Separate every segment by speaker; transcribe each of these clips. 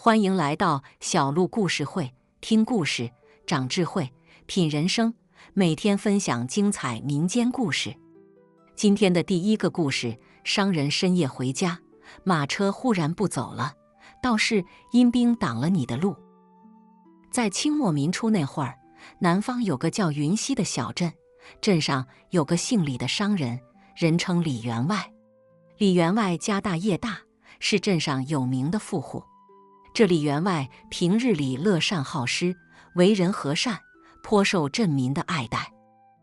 Speaker 1: 欢迎来到小鹿故事会，听故事长智慧，品人生。每天分享精彩民间故事。今天的第一个故事：商人深夜回家，马车忽然不走了，道士阴兵挡了你的路。在清末民初那会儿，南方有个叫云溪的小镇，镇上有个姓李的商人，人称李员外。李员外家大业大，是镇上有名的富户。这李员外平日里乐善好施，为人和善，颇受镇民的爱戴。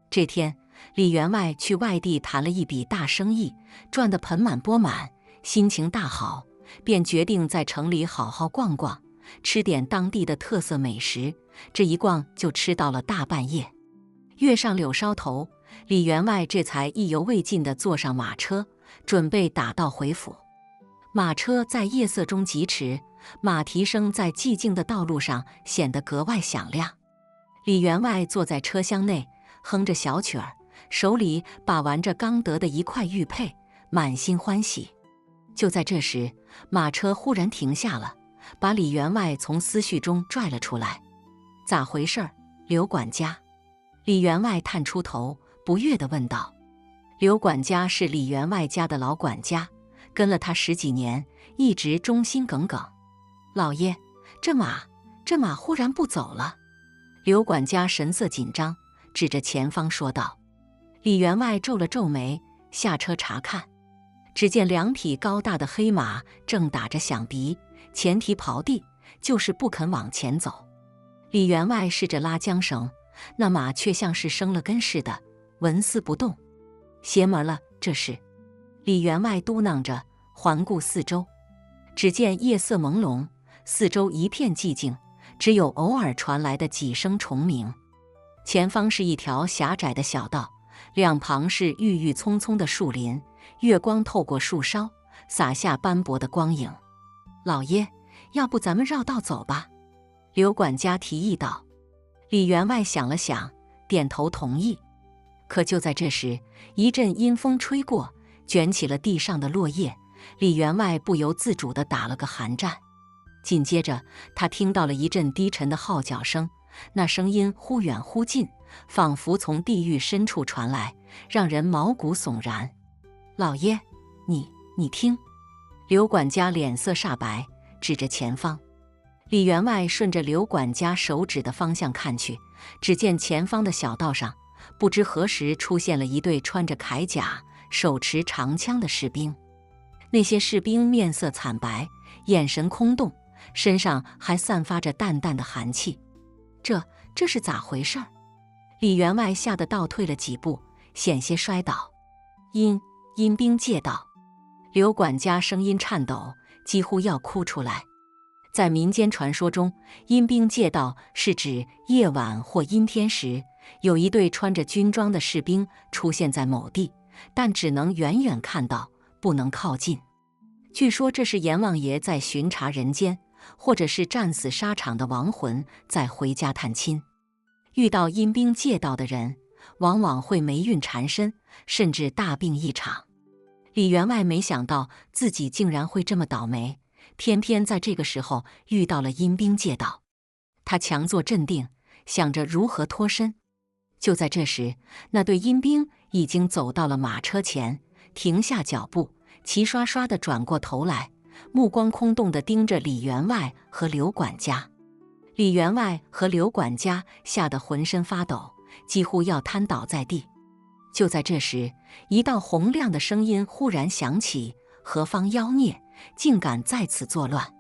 Speaker 1: 这天，李员外去外地谈了一笔大生意，赚得盆满钵满，心情大好，便决定在城里好好逛逛，吃点当地的特色美食。这一逛就吃到了大半夜。月上柳梢头，李员外这才意犹未尽地坐上马车，准备打道回府。马车在夜色中疾驰，马蹄声在寂静的道路上显得格外响亮。李员外坐在车厢内，哼着小曲儿，手里把玩着刚得的一块玉佩，满心欢喜。就在这时，马车忽然停下了，把李员外从思绪中拽了出来。咋回事儿，刘管家？李员外探出头，不悦地问道。刘管家是李员外家的老管家，跟了他10几年，一直忠心耿耿。老爷，这马忽然不走了。刘管家神色紧张，指着前方说道。李员外皱了皱眉，下车查看，只见2匹高大的黑马正打着响鼻，前蹄刨地，就是不肯往前走。李员外试着拉缰绳，那马却像是生了根似的，纹丝不动。邪门了，这是！李员外嘟囔着，环顾四周，只见夜色朦胧，四周一片寂静，只有偶尔传来的几声虫鸣。前方是一条狭窄的小道，两旁是郁郁葱葱的树林，月光透过树梢，洒下斑驳的光影。老爷，要不咱们绕道走吧？刘管家提议道。李员外想了想，点头同意。可就在这时，一阵阴风吹过，卷起了地上的落叶，李员外不由自主地打了个寒战。紧接着，他听到了一阵低沉的号角声，那声音忽远忽近，仿佛从地狱深处传来，让人毛骨悚然。老爷，你听！刘管家脸色煞白，指着前方。李员外顺着刘管家手指的方向看去，只见前方的小道上，不知何时出现了一队穿着铠甲、手持长枪的士兵。那些士兵面色惨白，眼神空洞，身上还散发着淡淡的寒气。这是咋回事？李员外吓得倒退了几步，险些摔倒。阴兵借道！刘管家声音颤抖，几乎要哭出来。在民间传说中，阴兵借道是指夜晚或阴天时，有一队穿着军装的士兵出现在某地，但只能远远看到，不能靠近。据说这是阎王爷在巡查人间，或者是战死沙场的亡魂在回家探亲。遇到阴兵借道的人，往往会霉运缠身，甚至大病一场。李员外没想到自己竟然会这么倒霉，偏偏在这个时候遇到了阴兵借道。他强作镇定，想着如何脱身。就在这时，那队阴兵已经走到了马车前，停下脚步，齐刷刷地转过头来，目光空洞地盯着李员外和刘管家。李员外和刘管家吓得浑身发抖，几乎要瘫倒在地。就在这时，一道洪亮的声音忽然响起：何方妖孽，竟敢在此作乱！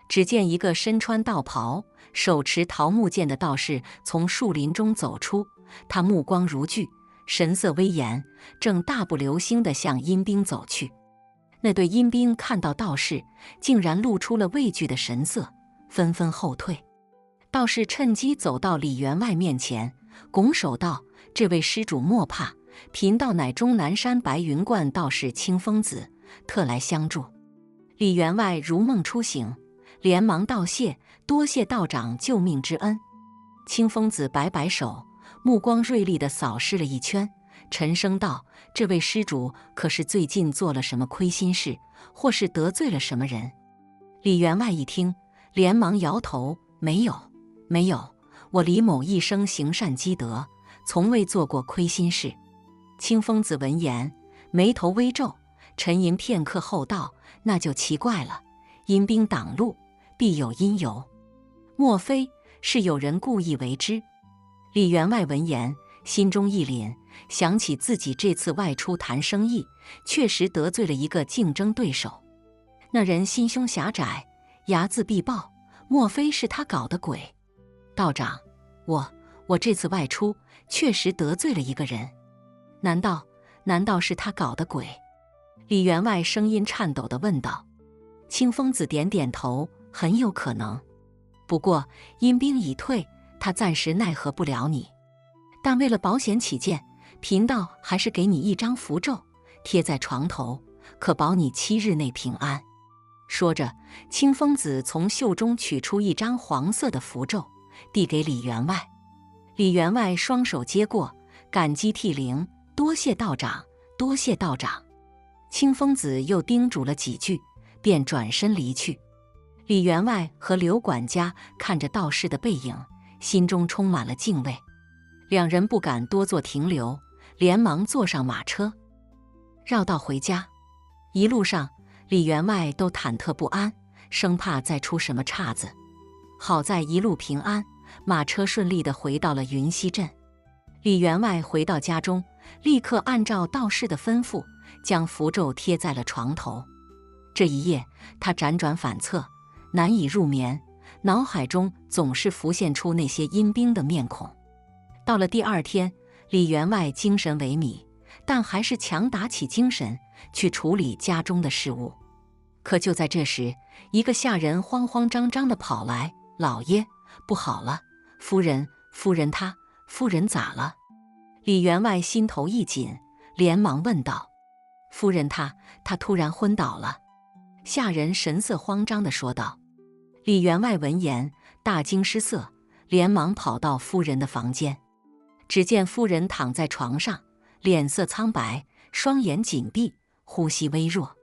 Speaker 1: 只见一个身穿道袍、手持桃木剑的道士从树林中走出，他目光如炬，神色威严，正大步流星地向阴兵走去。那对阴兵看到道士，竟然露出了畏惧的神色，纷纷后退。道士趁机走到李员外面前，拱手道：“这位施主莫怕，贫道乃终南山白云观道士清风子，特来相助。”李员外如梦初醒，连忙道谢：“多谢道长救命之恩。”清风子摆摆手，目光锐利地扫视了一圈，沉声道：“这位施主可是最近做了什么亏心事，或是得罪了什么人？”李员外一听，连忙摇头：“没有，没有，我李某一生行善积德，从未做过亏心事。”清风子闻言，眉头微皱，沉吟片刻后道：“那就奇怪了，阴兵挡路，必有因由，莫非是有人故意为之？”李员外闻言，心中一凛，想起自己这次外出谈生意，确实得罪了一个竞争对手。那人心胸狭窄，睚眦必报，莫非是他搞的鬼？道长，我这次外出确实得罪了一个人，难道是他搞的鬼？李员外声音颤抖地问道。清风子点点头，很有可能。不过阴兵已退，他暂时奈何不了你。但为了保险起见，贫道还是给你一张符咒，贴在床头，可保你7日内平安。说着，清风子从袖中取出一张黄色的符咒，递给李员外。李员外双手接过，感激涕零：“多谢道长，多谢道长。”清风子又叮嘱了几句，便转身离去。李员外和刘管家看着道士的背影，心中充满了敬畏。两人不敢多做停留，连忙坐上马车，绕道回家。一路上，李员外都忐忑不安，生怕再出什么岔子。好在一路平安，马车顺利地回到了云溪镇。李员外回到家中，立刻按照道士的吩咐，将符咒贴在了床头。这一夜，他辗转反侧，难以入眠，脑海中总是浮现出那些阴兵的面孔。到了第二天，李员外精神萎靡，但还是强打起精神去处理家中的事务。可就在这时，一个下人慌慌张张地跑来：“老爷，不好了，夫人夫人咋了？”李员外心头一紧，连忙问道：“夫人她突然昏倒了。”下人神色慌张地说道。李员外闻言大惊失色，连忙跑到夫人的房间。只见夫人躺在床上，脸色苍白，双眼紧闭，呼吸微弱。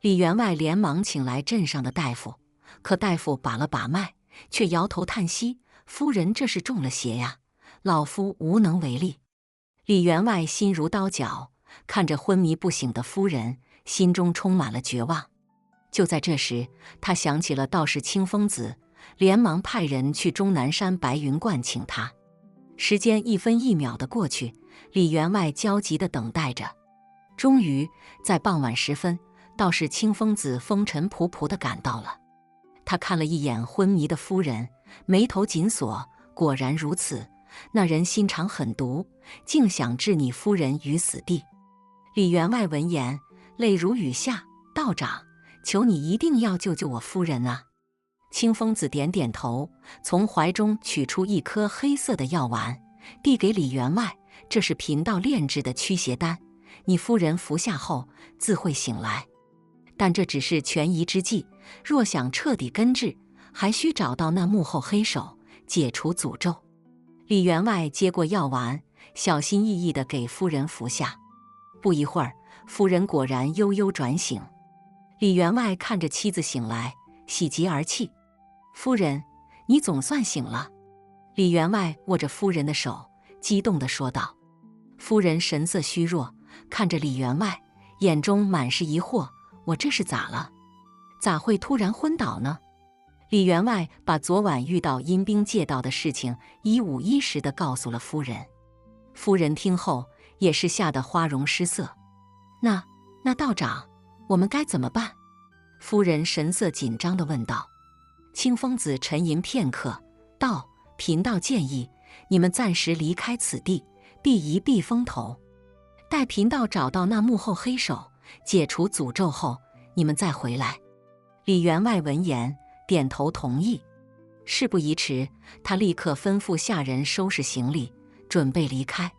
Speaker 1: 李员外连忙请来镇上的大夫，可大夫把了把脉，却摇头叹息：“夫人这是中了邪呀，老夫无能为力。”李员外心如刀绞，看着昏迷不醒的夫人，心中充满了绝望。就在这时，他想起了道士清风子，连忙派人去终南山白云观请他。时间一分一秒的过去，李员外焦急地等待着。终于在傍晚时分，道士清风子风尘仆仆地赶到了。他看了一眼昏迷的夫人，眉头紧锁，果然如此，那人心肠狠毒，竟想置你夫人于死地。李员外闻言泪如雨下：“道长，求你一定要救救我夫人啊！”清风子点点头，从怀中取出一颗黑色的药丸，递给李员外：“这是贫道炼制的驱邪丹，你夫人服下后自会醒来。但这只是权宜之计，若想彻底根治，还需找到那幕后黑手，解除诅咒。”李员外接过药丸，小心翼翼地给夫人服下。不一会儿，夫人果然悠悠转醒。李员外看着妻子醒来，喜极而泣：“夫人，你总算醒了。”李员外握着夫人的手，激动地说道。夫人神色虚弱，看着李员外，眼中满是疑惑：“我这是咋了？咋会突然昏倒呢？”李员外把昨晚遇到阴兵借道的事情一五一十地告诉了夫人。夫人听后也是吓得花容失色。那道长，我们该怎么办？”夫人神色紧张地问道。清风子沉吟片刻，道：“贫道建议你们暂时离开此地，避一避风头。待贫道找到那幕后黑手，解除诅咒后，你们再回来。”李员外闻言点头同意。事不宜迟，他立刻吩咐下人收拾行李，准备离开。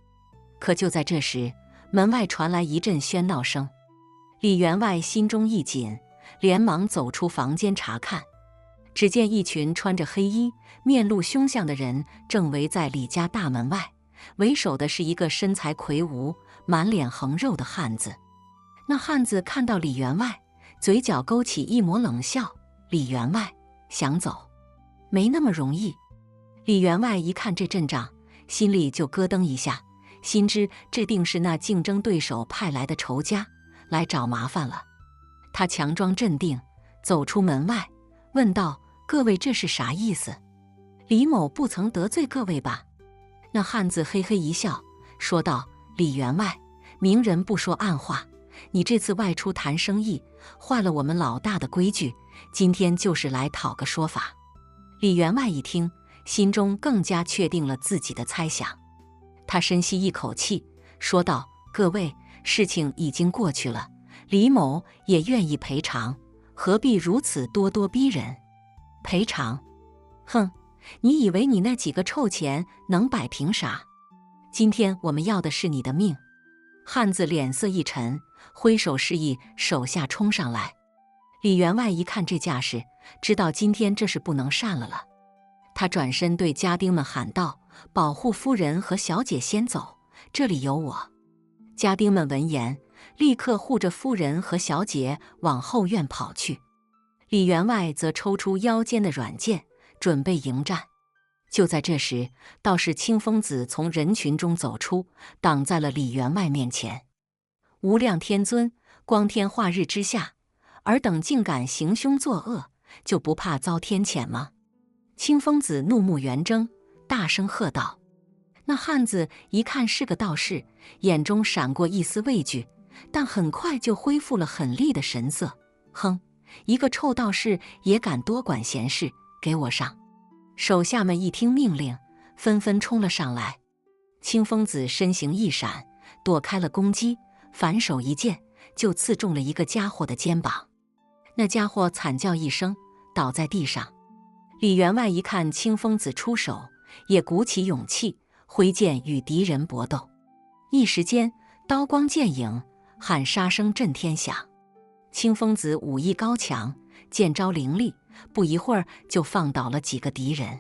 Speaker 1: 可就在这时，门外传来一阵喧闹声。李员外心中一紧，连忙走出房间查看。只见一群穿着黑衣、面露凶相的人正围在李家大门外，为首的是一个身材魁梧、满脸横肉的汉子。那汉子看到李员外，嘴角勾起一抹冷笑：“李员外，想走，没那么容易。李员外一看这阵仗，心里就咯噔一下，心知这定是那竞争对手派来的仇家，来找麻烦了。他强装镇定，走出门外，问道：“各位这是啥意思？李某不曾得罪各位吧？”那汉子嘿嘿一笑，说道：“李员外，明人不说暗话，你这次外出谈生意，坏了我们老大的规矩，今天就是来讨个说法。”李员外一听，心中更加确定了自己的猜想。他深吸一口气，说道：“各位，事情已经过去了，李某也愿意赔偿，何必如此咄咄逼人？赔偿？哼！你以为你那几个臭钱能摆平啥？今天我们要的是你的命！”汉子脸色一沉，挥手示意手下冲上来。李员外一看这架势，知道今天这是不能善了。他转身对家丁们喊道：“保护夫人和小姐先走，这里有我。”家丁们闻言，立刻护着夫人和小姐往后院跑去。李员外则抽出腰间的软剑，准备迎战。就在这时，道士清风子从人群中走出，挡在了李员外面前。无量天尊，光天化日之下，尔等竟敢行凶作恶，就不怕遭天谴吗？清风子怒目圆睁，大声喝道。那汉子一看是个道士，眼中闪过一丝畏惧，但很快就恢复了狠厉的神色。哼，一个臭道士也敢多管闲事，给我上！手下们一听命令，纷纷冲了上来。清风子身形一闪，躲开了攻击，反手一剑就刺中了一个家伙的肩膀。那家伙惨叫一声，倒在地上。李员外一看清风子出手，也鼓起勇气，挥剑与敌人搏斗。一时间，刀光剑影，喊杀声震天响。清风子武艺高强，剑招凌厉，不一会儿就放倒了几个敌人。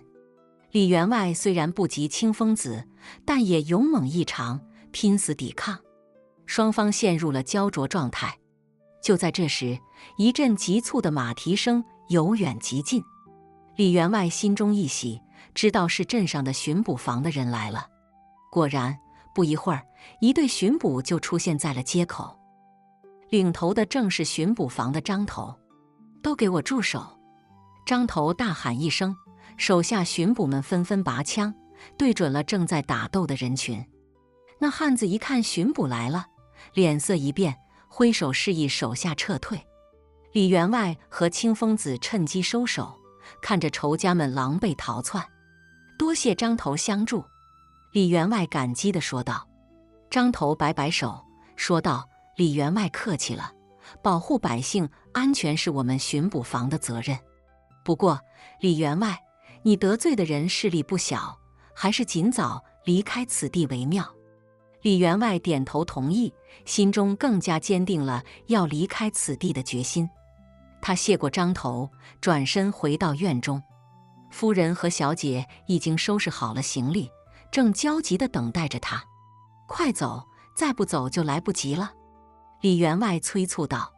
Speaker 1: 李员外虽然不及清风子，但也勇猛异常，拼死抵抗。双方陷入了焦灼状态。就在这时，一阵急促的马蹄声由远及近。李员外心中一喜，知道是镇上的巡捕房的人来了。果然，不一会儿，一队巡捕就出现在了街口。领头的正是巡捕房的张头。都给我住手！张头大喊一声，手下巡捕们纷纷拔枪，对准了正在打斗的人群。那汉子一看巡捕来了，脸色一变，挥手示意手下撤退。李员外和清风子趁机收手，看着仇家们狼狈逃窜。多谢张头相助，李员外感激地说道。张头摆摆手，说道：“李员外客气了，保护百姓安全是我们巡捕房的责任。不过，李员外，你得罪的人势力不小，还是尽早离开此地为妙。”李员外点头同意，心中更加坚定了要离开此地的决心。他谢过张头，转身回到院中。夫人和小姐已经收拾好了行李，正焦急地等待着他。快走，再不走就来不及了。李员外催促道。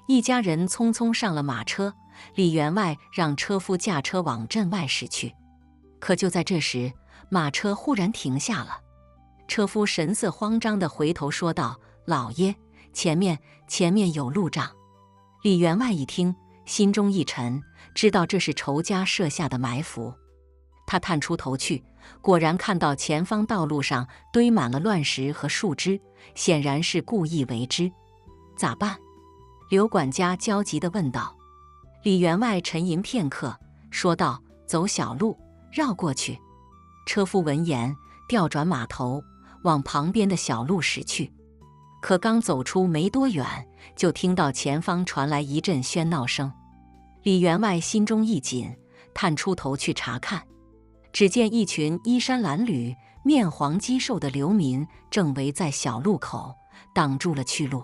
Speaker 1: 一家人匆匆上了马车，李员外让车夫驾车往镇外驶去。可就在这时，马车忽然停下了。车夫神色慌张地回头说道：“老爷，前面有路障。”李员外一听，心中一沉，知道这是仇家设下的埋伏。他探出头去，果然看到前方道路上堆满了乱石和树枝，显然是故意为之。咋办？刘管家焦急地问道。李员外沉吟片刻，说道：“走小路，绕过去。”车夫闻言，调转马头，往旁边的小路驶去。可刚走出没多远，就听到前方传来一阵喧闹声。李员外心中一紧，探出头去查看，只见一群衣衫褴褛、面黄肌瘦的流民正围在小路口，挡住了去路。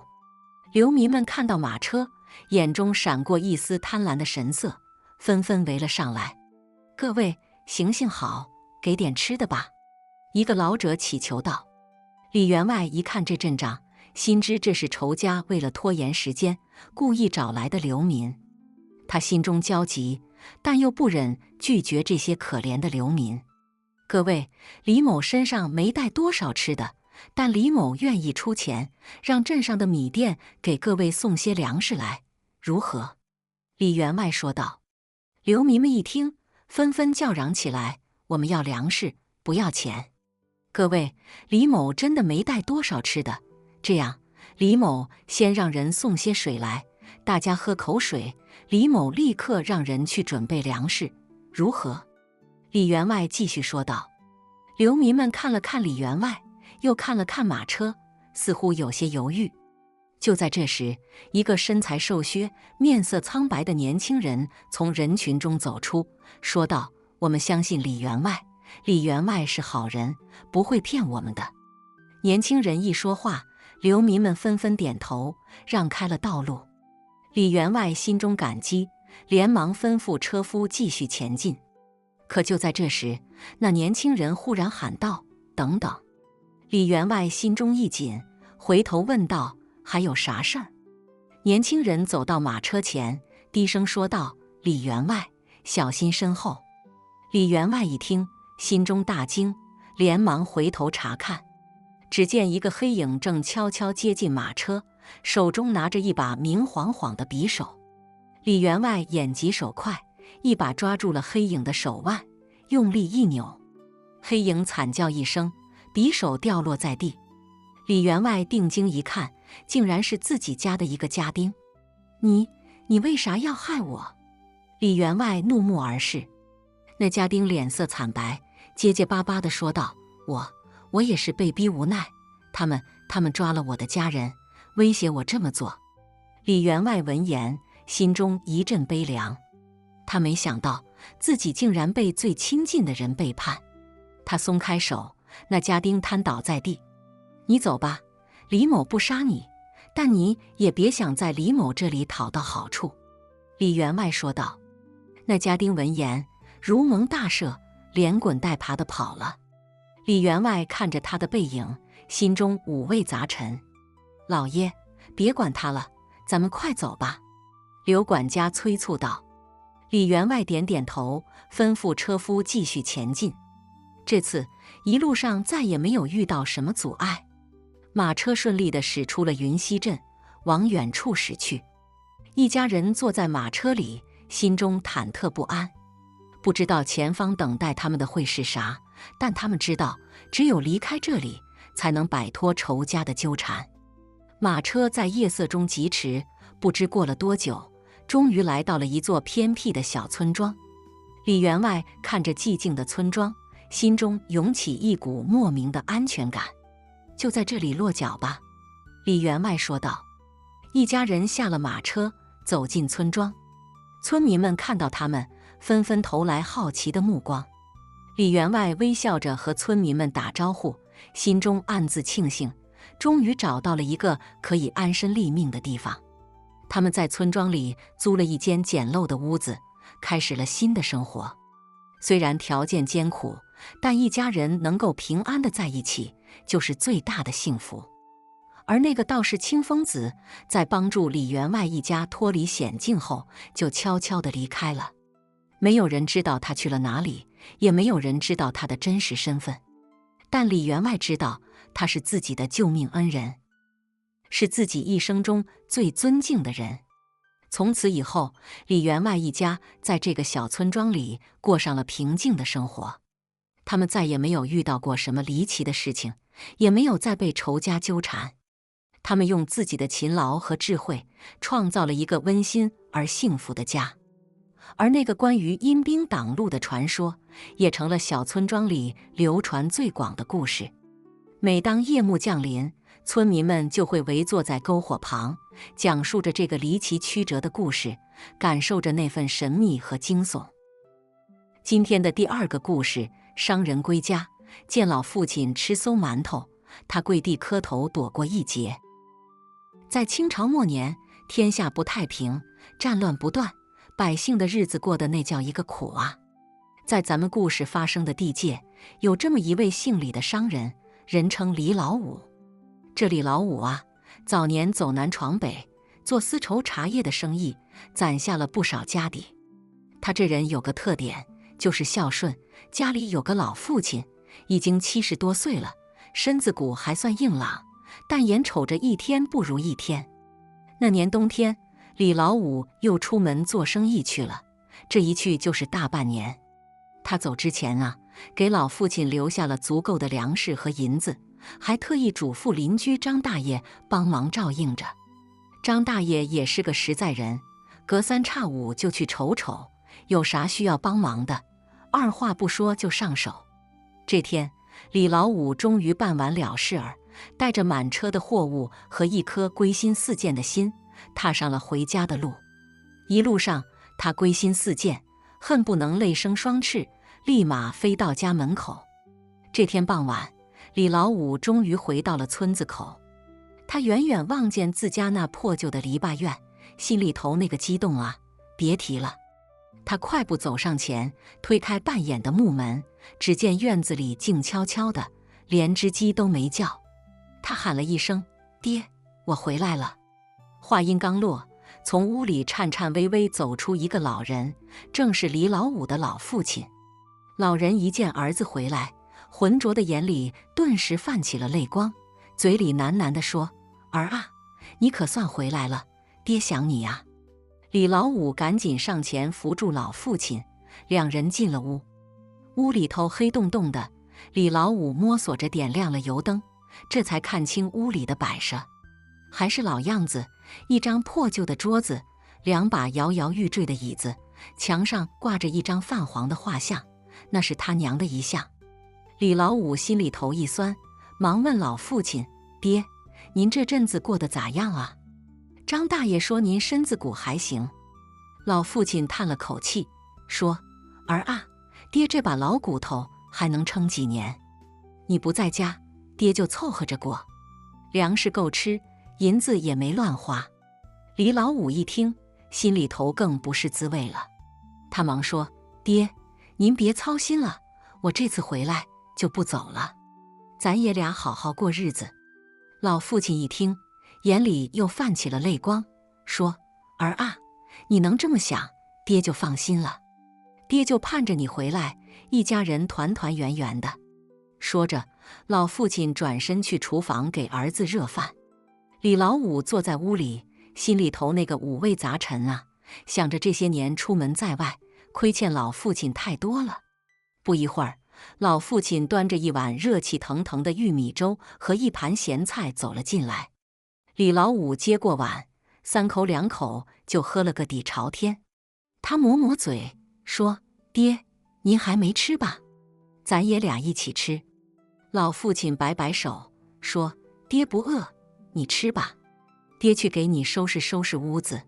Speaker 1: 流民们看到马车，眼中闪过一丝贪婪的神色，纷纷围了上来。“各位，行行好，给点吃的吧！”一个老者乞求道。李员外一看这阵仗，心知这是仇家为了拖延时间，故意找来的流民。他心中焦急，但又不忍拒绝这些可怜的流民。各位，李某身上没带多少吃的，但李某愿意出钱，让镇上的米店给各位送些粮食来，如何？李员外说道。流民们一听，纷纷叫嚷起来：我们要粮食，不要钱。各位，李某真的没带多少吃的，这样，李某先让人送些水来，大家喝口水，李某立刻让人去准备粮食，如何？李员外继续说道。流民们看了看李员外，又看了看马车，似乎有些犹豫。就在这时，一个身材瘦削、面色苍白的年轻人从人群中走出，说道：我们相信李员外，李员外是好人，不会骗我们的。年轻人一说话，流民们纷纷点头，让开了道路。李员外心中感激，连忙吩咐车夫继续前进。可就在这时，那年轻人忽然喊道：等等！李员外心中一紧，回头问道：还有啥事儿？年轻人走到马车前，低声说道：李员外，小心身后。李员外一听，心中大惊，连忙回头查看，只见一个黑影正悄悄接近马车，手中拿着一把明晃晃的匕首。李员外眼疾手快，一把抓住了黑影的手腕，用力一扭，黑影惨叫一声，匕首掉落在地。李员外定睛一看，竟然是自己家的一个家丁。你为啥要害我？李员外怒目而视。那家丁脸色惨白，结结巴巴地说道：我也是被逼无奈，他们抓了我的家人，威胁我这么做。李员外闻言，心中一阵悲凉。他没想到自己竟然被最亲近的人背叛。他松开手，那家丁瘫倒在地。你走吧，李某不杀你，但你也别想在李某这里讨到好处。李员外说道。那家丁闻言如蒙大赦，连滚带爬地跑了。李员外看着他的背影，心中五味杂陈。老爷，别管他了，咱们快走吧。刘管家催促道。李员外点点头，吩咐车夫继续前进。这次一路上再也没有遇到什么阻碍，马车顺利地驶出了云溪镇，往远处驶去。一家人坐在马车里，心中忐忑不安，不知道前方等待他们的会是啥，但他们知道，只有离开这里，才能摆脱仇家的纠缠。马车在夜色中疾驰，不知过了多久，终于来到了一座偏僻的小村庄。李员外看着寂静的村庄，心中涌起一股莫名的安全感。就在这里落脚吧，李员外说道。一家人下了马车，走进村庄。村民们看到他们，纷纷投来好奇的目光。李员外微笑着和村民们打招呼，心中暗自庆幸，终于找到了一个可以安身立命的地方。他们在村庄里租了一间简陋的屋子，开始了新的生活。虽然条件艰苦，但一家人能够平安地在一起，就是最大的幸福。而那个道士清风子，在帮助李员外一家脱离险境后，就悄悄地离开了。没有人知道他去了哪里，也没有人知道他的真实身份。但李员外知道，他是自己的救命恩人，是自己一生中最尊敬的人。从此以后，李员外一家在这个小村庄里过上了平静的生活。他们再也没有遇到过什么离奇的事情，也没有再被仇家纠缠。他们用自己的勤劳和智慧，创造了一个温馨而幸福的家。而那个关于阴兵挡路的传说，也成了小村庄里流传最广的故事。每当夜幕降临，村民们就会围坐在篝火旁，讲述着这个离奇曲折的故事，感受着那份神秘和惊悚。今天的第二个故事，商人归家，见老父亲吃馊馒头，他跪地磕头躲过一劫。在清朝末年，天下不太平，战乱不断，百姓的日子过得那叫一个苦啊。在咱们故事发生的地界，有这么一位姓李的商人，人称李老五。这李老五啊，早年走南闯北，做丝绸茶叶的生意，攒下了不少家底。他这人有个特点，就是孝顺。家里有个老父亲，已经70多岁了，身子骨还算硬朗，但眼瞅着一天不如一天。那年冬天，李老五又出门做生意去了，这一去就是大半年。他走之前啊，给老父亲留下了足够的粮食和银子，还特意嘱咐邻居张大爷帮忙照应着。张大爷也是个实在人，隔三差五就去瞅瞅，有啥需要帮忙的，二话不说就上手。这天，李老五终于办完了事儿，带着满车的货物和一颗归心似箭的心，踏上了回家的路。一路上，他归心似箭，恨不能泪生双翅，立马飞到家门口。这天傍晚，李老五终于回到了村子口。他远远望见自家那破旧的篱笆院，心里头那个激动啊，别提了。他快步走上前，推开半掩的木门，只见院子里静悄悄的，连只鸡都没叫。他喊了一声：“爹，我回来了。”话音刚落，从屋里颤颤巍巍走出一个老人，正是李老五的老父亲。老人一见儿子回来，浑浊的眼里顿时泛起了泪光，嘴里喃喃地说：“儿啊，你可算回来了，爹想你呀。”李老五赶紧上前扶住老父亲，两人进了屋。屋里头黑洞洞的，李老五摸索着点亮了油灯，这才看清屋里的摆设。还是老样子，一张破旧的桌子，2把摇摇欲坠的椅子，墙上挂着一张泛黄的画像，那是他娘的遗像。李老五心里头一酸，忙问老父亲：“爹，您这阵子过得咋样啊？张大爷说您身子骨还行。”老父亲叹了口气，说：“儿啊，爹这把老骨头还能撑几年？你不在家，爹就凑合着过，粮食够吃，银子也没乱花。”李老五一听，心里头更不是滋味了。他忙说：“爹，您别操心了，我这次回来就不走了，咱爷俩好好过日子。”老父亲一听，眼里又泛起了泪光，说：“儿啊，你能这么想，爹就放心了。爹就盼着你回来，一家人团团圆圆的。”说着，老父亲转身去厨房给儿子热饭。李老五坐在屋里，心里头那个五味杂陈啊，想着这些年出门在外，亏欠老父亲太多了。不一会儿，老父亲端着一碗热气腾腾的玉米粥和一盘咸菜走了进来。李老五接过碗，3口2口就喝了个底朝天。他抹抹嘴，说：“爹，您还没吃吧？咱爷俩一起吃。”老父亲摆摆手，说：“爹不饿，你吃吧，爹去给你收拾收拾屋子。”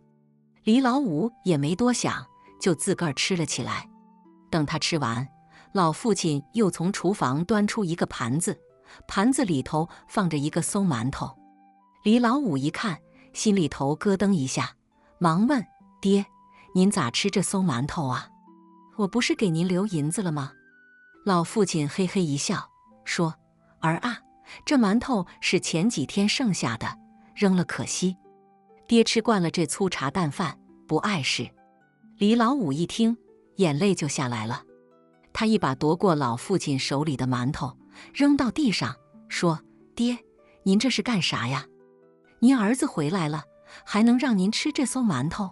Speaker 1: 李老五也没多想，就自个儿吃了起来。等他吃完，老父亲又从厨房端出一个盘子，盘子里头放着一个馊馒头。李老五一看，心里头咯噔一下，忙问：“爹，您咋吃这馊馒头啊？我不是给您留银子了吗？”老父亲嘿嘿一笑，说：“儿啊，这馒头是前几天剩下的，扔了可惜。爹吃惯了这粗茶淡饭，不碍事。”李老五一听，眼泪就下来了。他一把夺过老父亲手里的馒头，扔到地上，说：“爹，您这是干啥呀？您儿子回来了，还能让您吃这馊馒头？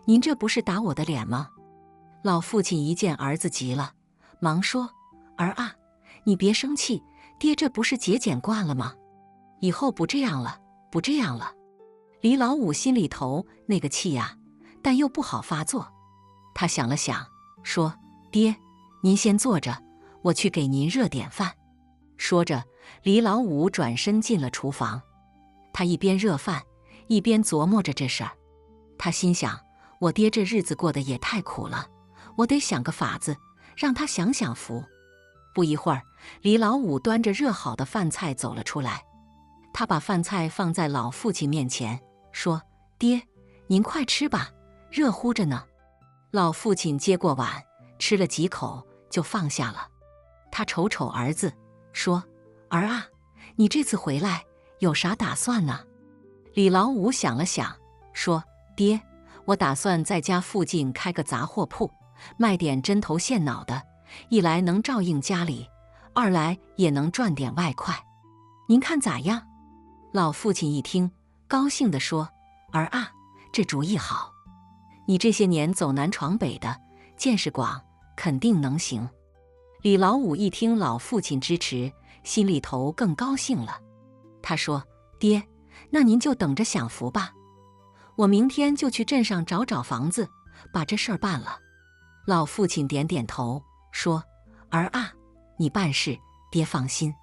Speaker 1: 您这不是打我的脸吗？”老父亲一见儿子急了，忙说：“儿啊，你别生气，爹这不是节俭惯了吗？以后不这样了，不这样了。”李老五心里头那个气呀，但又不好发作。他想了想，说：“爹，您先坐着，我去给您热点饭。”说着，李老五转身进了厨房。他一边热饭，一边琢磨着这事儿。他心想：我爹这日子过得也太苦了，我得想个法子，让他享享福。不一会儿，李老五端着热好的饭菜走了出来。他把饭菜放在老父亲面前，说：“爹，您快吃吧，热乎着呢。”老父亲接过碗，吃了几口就放下了。他瞅瞅儿子，说：“儿啊，你这次回来有啥打算呢？”李老五想了想，说：“爹，我打算在家附近开个杂货铺，卖点针头线脑的，一来能照应家里，二来也能赚点外快。您看咋样？”老父亲一听，高兴地说：“儿啊，这主意好！你这些年走南闯北的，见识广，肯定能行。”李老五一听老父亲支持，心里头更高兴了。他说：“爹，那您就等着享福吧。我明天就去镇上找房子，把这事儿办了。”老父亲点点头，说：“儿啊，你办事，爹放心。”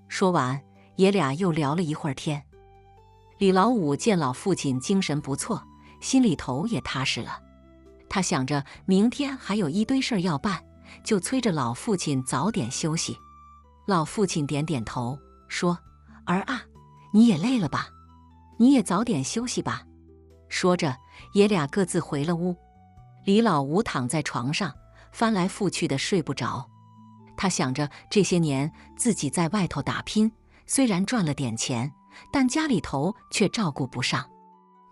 Speaker 1: 说完，爷俩又聊了一会儿天。李老五见老父亲精神不错，心里头也踏实了。他想着明天还有一堆事儿要办，就催着老父亲早点休息。老父亲点点头，说：“儿啊，你也累了吧？你也早点休息吧。”说着，爷俩各自回了屋。李老五躺在床上，翻来覆去的睡不着。他想着这些年自己在外头打拼，虽然赚了点钱，但家里头却照顾不上。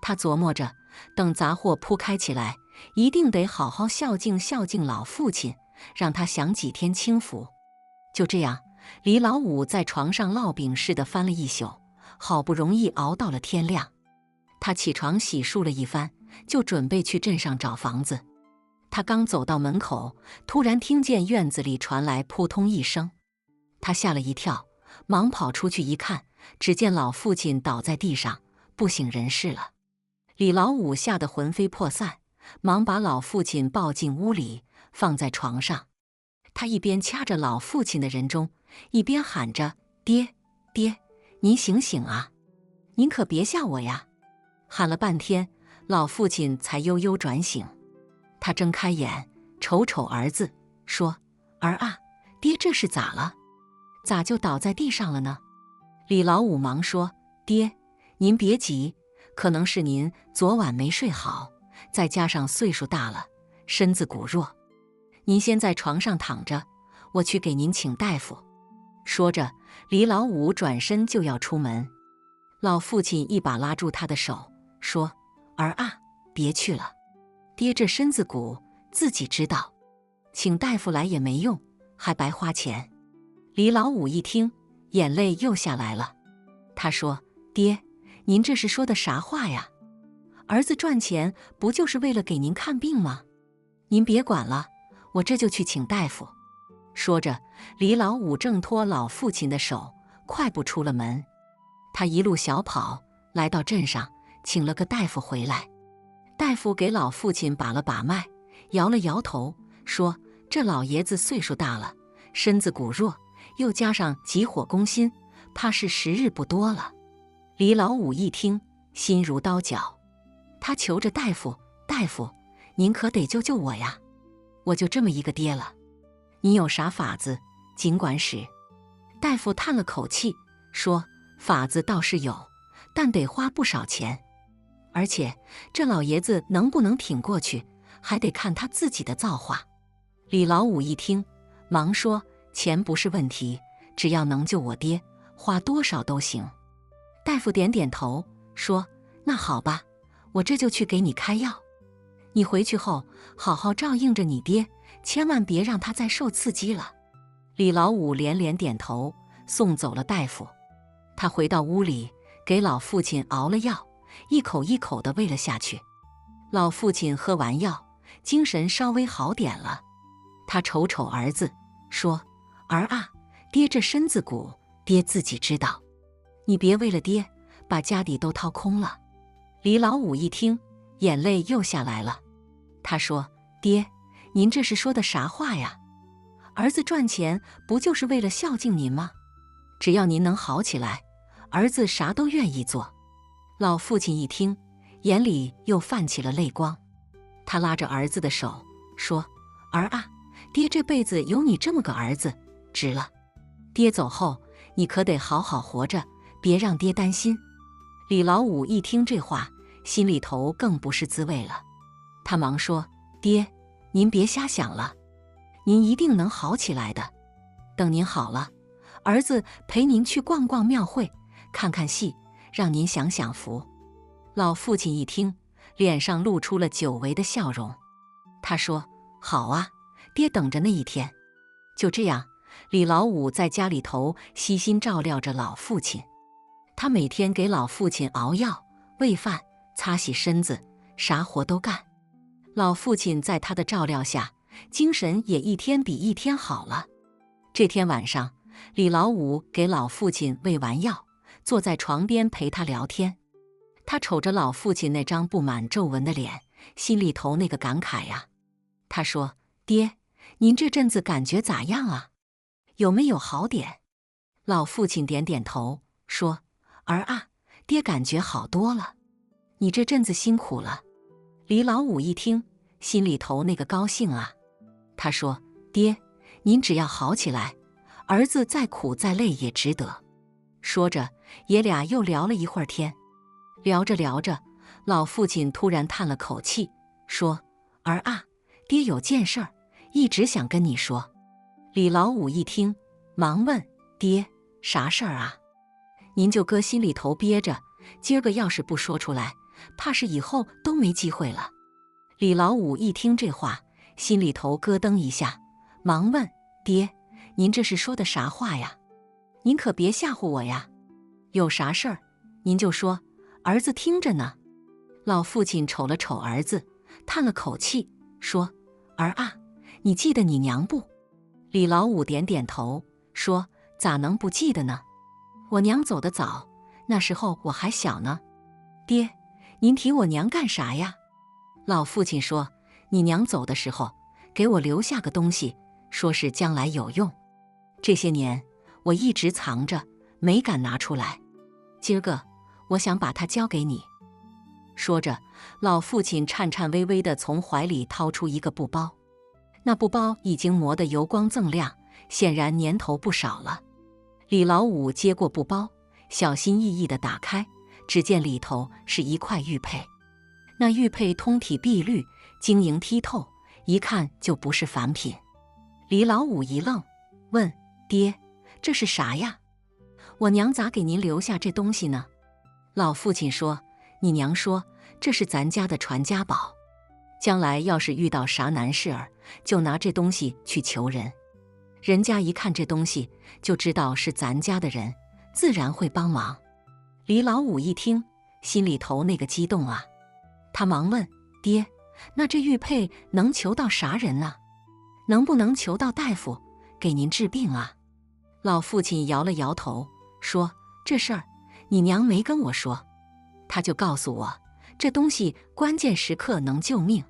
Speaker 1: 他琢磨着，等杂货铺开起来，一定得好好孝敬老父亲，让他享几天清福。就这样，李老五在床上烙饼似的翻了一宿，好不容易熬到了天亮。他起床洗漱了一番，就准备去镇上找房子。他刚走到门口，突然听见院子里传来扑通一声，他吓了一跳，忙跑出去一看，只见老父亲倒在地上，不省人事了。李老五吓得魂飞魄散，忙把老父亲抱进屋里，放在床上。他一边掐着老父亲的人中，一边喊着：“爹，爹，您醒醒啊！您可别吓我呀！”喊了半天，老父亲才悠悠转醒。他睁开眼，瞅瞅儿子，说：“儿啊，爹这是咋了？咋就倒在地上了呢？”李老五忙说：“爹，您别急，可能是您昨晚没睡好，再加上岁数大了，身子骨弱。您先在床上躺着，我去给您请大夫。”说着，李老五转身就要出门。老父亲一把拉住他的手，说：“儿啊，别去了，爹这身子骨自己知道，请大夫来也没用，还白花钱。”李老五一听，眼泪又下来了。他说：“爹，您这是说的啥话呀？儿子赚钱不就是为了给您看病吗？您别管了，我这就去请大夫。”说着，李老五挣脱老父亲的手，快步出了门。他一路小跑，来到镇上，请了个大夫回来。大夫给老父亲把了把脉，摇了摇头，说：“这老爷子岁数大了，身子骨弱，又加上急火攻心，怕是时日不多了。”李老五一听，心如刀绞，他求着大夫：“大夫，您可得救救我呀！我就这么一个爹了，你有啥法子，尽管使。”大夫叹了口气，说：“法子倒是有，但得花不少钱，而且这老爷子能不能挺过去，还得看他自己的造化。”李老五一听，忙说：“钱不是问题，只要能救我爹，花多少都行。”大夫点点头，说：“那好吧，我这就去给你开药。你回去后好好照应着你爹，千万别让他再受刺激了。”李老五连连点头，送走了大夫。他回到屋里，给老父亲熬了药，一口一口地喂了下去。老父亲喝完药，精神稍微好点了。他瞅瞅儿子，说：“儿啊，爹这身子骨，爹自己知道，你别为了爹把家底都掏空了。”李老五一听，眼泪又下来了。他说：“爹，您这是说的啥话呀？儿子赚钱不就是为了孝敬您吗？只要您能好起来，儿子啥都愿意做。”老父亲一听，眼里又泛起了泪光。他拉着儿子的手，说：“儿啊，爹这辈子有你这么个儿子，值了。爹走后，你可得好好活着，别让爹担心。”李老五一听这话，心里头更不是滋味了。他忙说：“爹，您别瞎想了，您一定能好起来的。等您好了，儿子陪您去逛逛庙会，看看戏，让您享享福。”老父亲一听，脸上露出了久违的笑容。他说：“好啊，爹等着那一天。”就这样，李老五在家里头悉心照料着老父亲。他每天给老父亲熬药、喂饭、擦洗身子，啥活都干。老父亲在他的照料下，精神也一天比一天好了。这天晚上，李老五给老父亲喂完药，坐在床边陪他聊天。他瞅着老父亲那张布满皱纹的脸，心里头那个感慨呀。他说：“爹，您这阵子感觉咋样啊？有没有好点？”老父亲点点头，说：“儿啊，爹感觉好多了。你这阵子辛苦了。”李老五一听，心里头那个高兴啊。他说：“爹，您只要好起来，儿子再苦再累也值得。”说着，爷俩又聊了一会儿天。聊着聊着，老父亲突然叹了口气，说：“儿啊，爹有件事儿，一直想跟你说。”李老五一听，忙问：“爹，啥事儿啊？您就搁心里头憋着，今儿个要是不说出来，怕是以后都没机会了。”李老五一听这话，心里头咯噔一下，忙问：“爹，您这是说的啥话呀？您可别吓唬我呀！有啥事儿，您就说，儿子听着呢。”老父亲瞅了瞅儿子，叹了口气，说：“儿啊，你记得你娘不？”李老五点点头，说：“咋能不记得呢？我娘走得早，那时候我还小呢。”“爹，您提我娘干啥呀？”老父亲说：“你娘走的时候，给我留下个东西，说是将来有用。这些年我一直藏着，没敢拿出来。今儿个我想把它交给你。”说着，老父亲颤颤巍巍地从怀里掏出一个布包。那布包已经磨得油光锃亮，显然年头不少了。李老五接过布包，小心翼翼地打开，只见里头是一块玉佩。那玉佩通体碧绿，晶莹剔透，一看就不是凡品。李老五一愣，问：“爹，这是啥呀？我娘咋给您留下这东西呢？”老父亲说：“你娘说这是咱家的传家宝，将来要是遇到啥难事儿，就拿这东西去求人。人家一看这东西，就知道是咱家的人，自然会帮忙。”李老五一听，心里头那个激动啊。他忙问：“爹，那这玉佩能求到啥人啊？能不能求到大夫，给您治病啊？”老父亲摇了摇头，说：“这事儿你娘没跟我说，她就告诉我，这东西关键时刻能救命，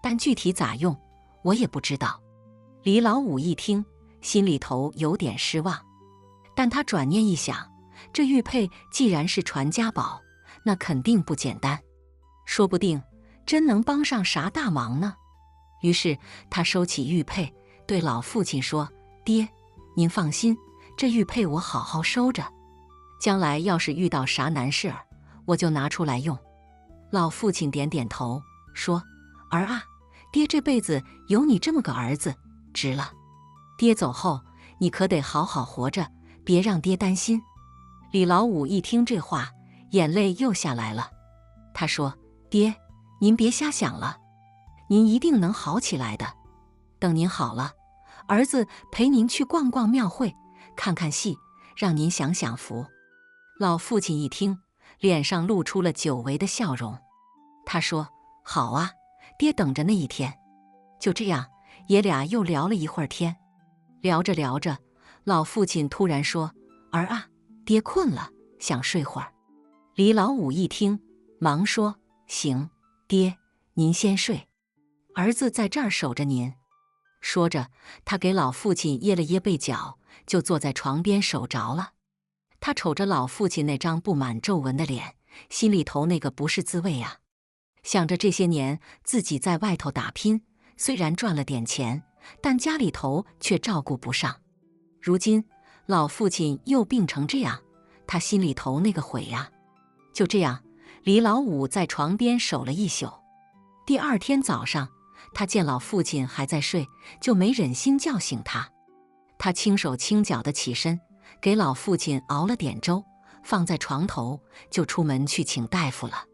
Speaker 1: 但具体咋用，我也不知道。”李老五一听，心里头有点失望，但他转念一想，这玉佩既然是传家宝，那肯定不简单，说不定真能帮上啥大忙呢。于是他收起玉佩，对老父亲说：“爹，您放心，这玉佩我好好收着，将来要是遇到啥难事儿，我就拿出来用。”老父亲点点头，说：“儿啊，爹这辈子有你这么个儿子，值了。爹走后，你可得好好活着，别让爹担心。”李老五一听这话，眼泪又下来了。他说：“爹，您别瞎想了，您一定能好起来的。等您好了，儿子陪您去逛逛庙会，看看戏，让您享享福。”老父亲一听，脸上露出了久违的笑容。他说：“好啊，爹等着那一天。”就这样，爷俩又聊了一会儿天。聊着聊着，老父亲突然说：“儿啊，爹困了，想睡会儿。”李老五一听，忙说：“行，爹，您先睡，儿子在这儿守着您。”说着，他给老父亲掖了掖被角，就坐在床边守着了。他瞅着老父亲那张布满皱纹的脸，心里头那个不是滋味啊。想着这些年自己在外头打拼，虽然赚了点钱，但家里头却照顾不上。如今老父亲又病成这样，他心里头那个悔呀。就这样，李老五在床边守了一宿。第二天早上，他见老父亲还在睡，就没忍心叫醒他。他轻手轻脚地起身，给老父亲熬了点粥，放在床头，就出门去请大夫了。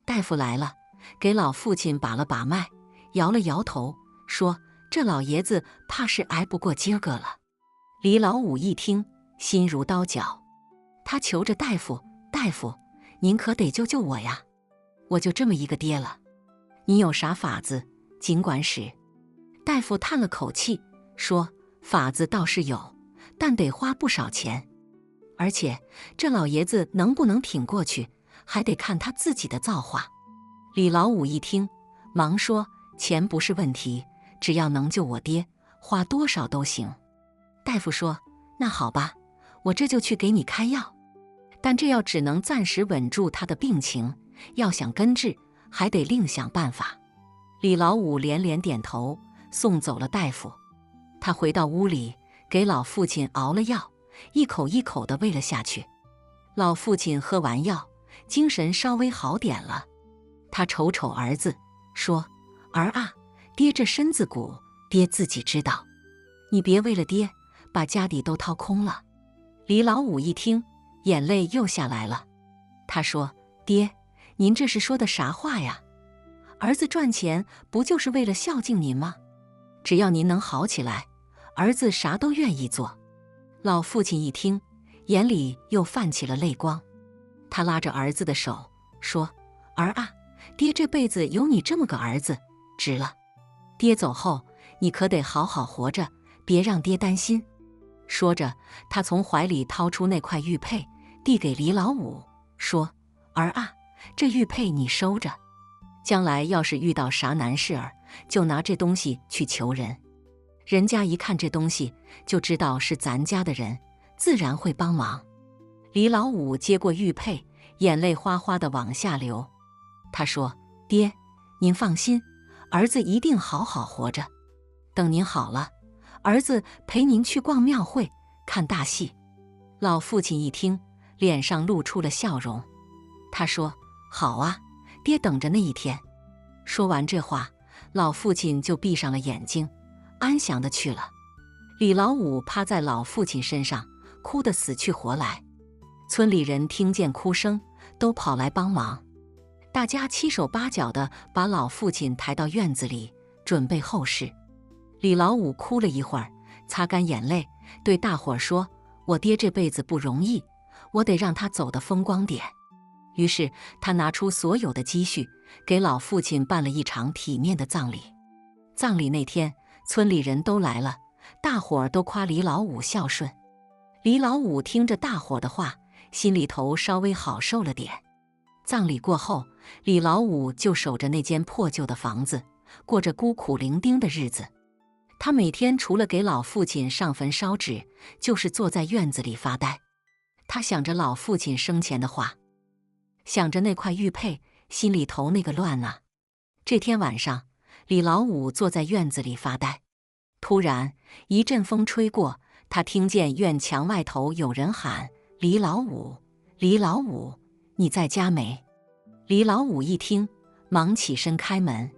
Speaker 1: 大夫来了，给老父亲把了把脉，摇了摇头，说：“这老爷子怕是挨不过今儿个了。”李老五一听，心如刀绞，他求着大夫：“大夫，您可得救救我呀！我就这么一个爹了，你有啥法子，尽管使。”大夫叹了口气，说：“法子倒是有，但得花不少钱，而且这老爷子能不能挺过去，还得看他自己的造化。”李老五一听，忙说：“钱不是问题，只要能救我爹，花多少都行。”大夫说：“那好吧，我这就去给你开药，但这药只能暂时稳住他的病情，要想根治，还得另想办法。”李老五连连点头，送走了大夫。他回到屋里，给老父亲熬了药，一口一口地喂了下去。老父亲喝完药，精神稍微好点了。他瞅瞅儿子，说：“儿啊，爹这身子骨，爹自己知道，你别为了爹把家底都掏空了。”李老五一听，眼泪又下来了。他说：“爹，您这是说的啥话呀？儿子赚钱不就是为了孝敬您吗？只要您能好起来，儿子啥都愿意做。”老父亲一听，眼里又泛起了泪光。他拉着儿子的手说：“儿啊，爹这辈子有你这么个儿子，值了。爹走后，你可得好好活着，别让爹担心。”说着，他从怀里掏出那块玉佩，递给李老五，说：“儿啊，这玉佩你收着，将来要是遇到啥难事儿，就拿这东西去求人。人家一看这东西，就知道是咱家的人，自然会帮忙。”李老五接过玉佩，眼泪哗哗地往下流。他说：“爹，您放心，儿子一定好好活着。等您好了，儿子陪您去逛庙会，看大戏。”老父亲一听，脸上露出了笑容。他说：“好啊，爹等着那一天。”说完这话，老父亲就闭上了眼睛，安详地去了。李老五趴在老父亲身上，哭得死去活来。村里人听见哭声，都跑来帮忙。大家七手八脚地把老父亲抬到院子里，准备后事。李老五哭了一会儿，擦干眼泪，对大伙儿说：“我爹这辈子不容易，我得让他走得风光点。”于是他拿出所有的积蓄，给老父亲办了一场体面的葬礼。葬礼那天，村里人都来了，大伙儿都夸李老五孝顺。李老五听着大伙儿的话，心里头稍微好受了点。葬礼过后，李老五就守着那间破旧的房子，过着孤苦伶仃的日子。他每天除了给老父亲上坟烧纸，就是坐在院子里发呆。他想着老父亲生前的话，想着那块玉佩，心里头那个乱啊。这天晚上，李老五坐在院子里发呆，突然一阵风吹过，他听见院墙外头有人喊：“李老五，李老五，你在家没？”李老五一听，忙起身开门。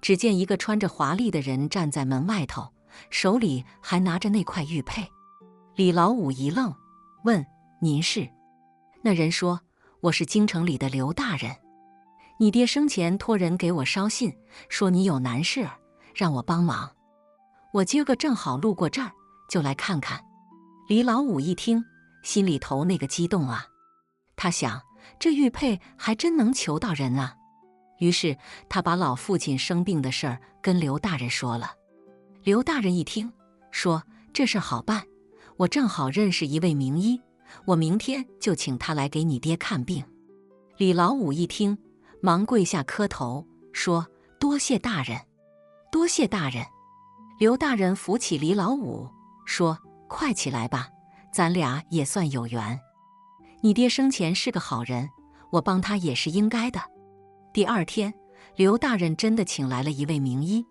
Speaker 1: 只见一个穿着华丽的人站在门外头，手里还拿着那块玉佩。李老五一愣，问：“您是？”那人说：“我是京城里的刘大人，你爹生前托人给我捎信，说你有难事儿，让我帮忙。我今儿个正好路过这儿，就来看看。”李老五一听，心里头那个激动啊！他想，这玉佩还真能求到人啊。于是他把老父亲生病的事儿跟刘大人说了。刘大人一听，说：“这事好办，我正好认识一位名医，我明天就请他来给你爹看病。”李老五一听，忙跪下磕头，说：“多谢大人，多谢大人。”刘大人扶起李老五，说：“快起来吧，咱俩也算有缘。你爹生前是个好人，我帮他也是应该的。”第二天，刘大人真的请来了一位名医。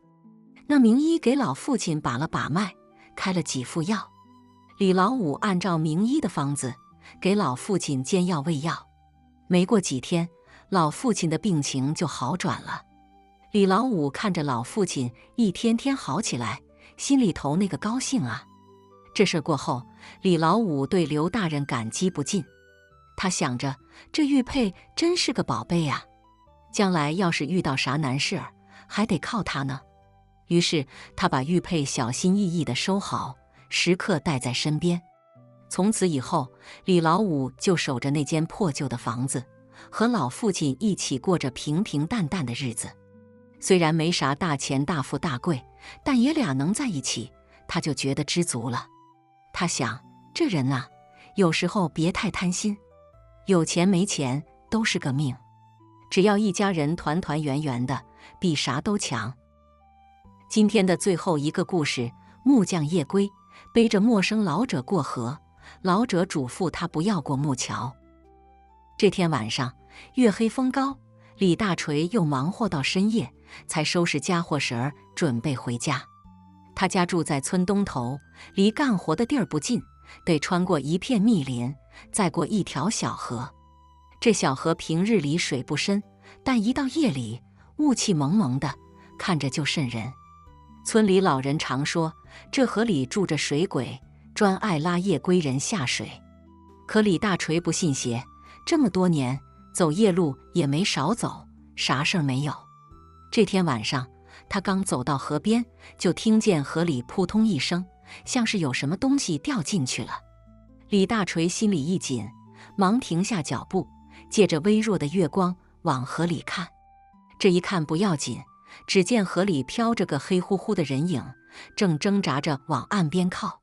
Speaker 1: 那名医给老父亲把了把脉，开了几副药。李老五按照名医的方子，给老父亲煎药喂药。没过几天，老父亲的病情就好转了。李老五看着老父亲一天天好起来，心里头那个高兴啊！这事过后，李老五对刘大人感激不尽。他想着，这玉佩真是个宝贝啊，将来要是遇到啥难事儿，还得靠他呢。于是他把玉佩小心翼翼地收好，时刻带在身边。从此以后，李老五就守着那间破旧的房子，和老父亲一起过着平平淡淡的日子。虽然没啥大钱大富大贵，但爷俩能在一起，他就觉得知足了。他想，这人啊，有时候别太贪心，有钱没钱都是个命，只要一家人团团圆圆的，比啥都强。今天的最后一个故事，木匠夜归，背着陌生老者过河，老者嘱咐他不要过木桥。这天晚上，月黑风高，李大锤又忙活到深夜，才收拾家伙绳儿，准备回家。他家住在村东头，离干活的地儿不近，得穿过一片密林，再过一条小河。这小河平日里水不深，但一到夜里，雾气蒙蒙的，看着就瘆人。村里老人常说，这河里住着水鬼，专爱拉夜归人下水。可李大锤不信邪，这么多年走夜路也没少走，啥事儿没有。这天晚上，他刚走到河边，就听见河里扑通一声，像是有什么东西掉进去了。李大锤心里一紧，忙停下脚步，借着微弱的月光往河里看。这一看不要紧，只见河里飘着个黑乎乎的人影，正挣扎着往岸边靠。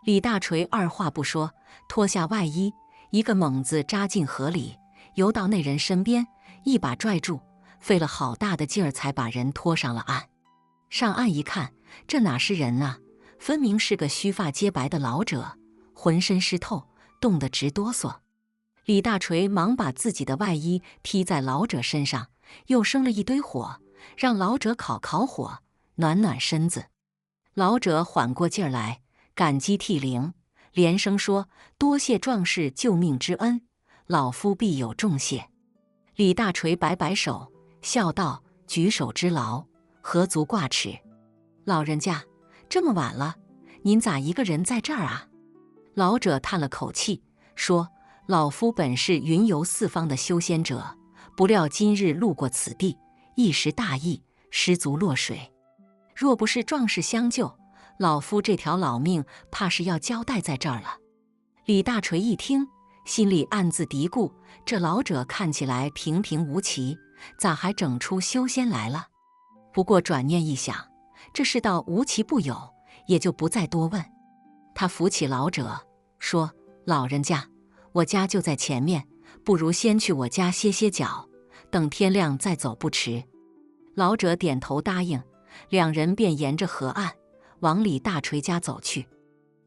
Speaker 1: 李大锤二话不说，脱下外衣，一个猛子扎进河里，游到那人身边，一把拽住，费了好大的劲儿才把人拖上了岸。上岸一看，这哪是人啊，分明是个须发皆白的老者，浑身湿透，冻得直哆嗦。李大锤忙把自己的外衣披在老者身上，又生了一堆火，让老者烤火，暖暖身子。老者缓过劲儿来，感激涕零，连声说：“多谢壮士救命之恩，老夫必有重谢。”李大锤摆摆手，笑道：“举手之劳，何足挂齿。老人家，这么晚了，您咋一个人在这儿啊？”老者叹了口气，说：“老夫本是云游四方的修仙者，不料今日路过此地，一时大意，失足落水。若不是壮士相救，老夫这条老命怕是要交代在这儿了。”李大锤一听，心里暗自嘀咕，这老者看起来平平无奇，咋还整出修仙来了？不过转念一想，这世道无奇不有，也就不再多问。他扶起老者，说：“老人家，我家就在前面，不如先去我家歇歇脚，等天亮再走不迟。”老者点头答应，两人便沿着河岸往李大锤家走去。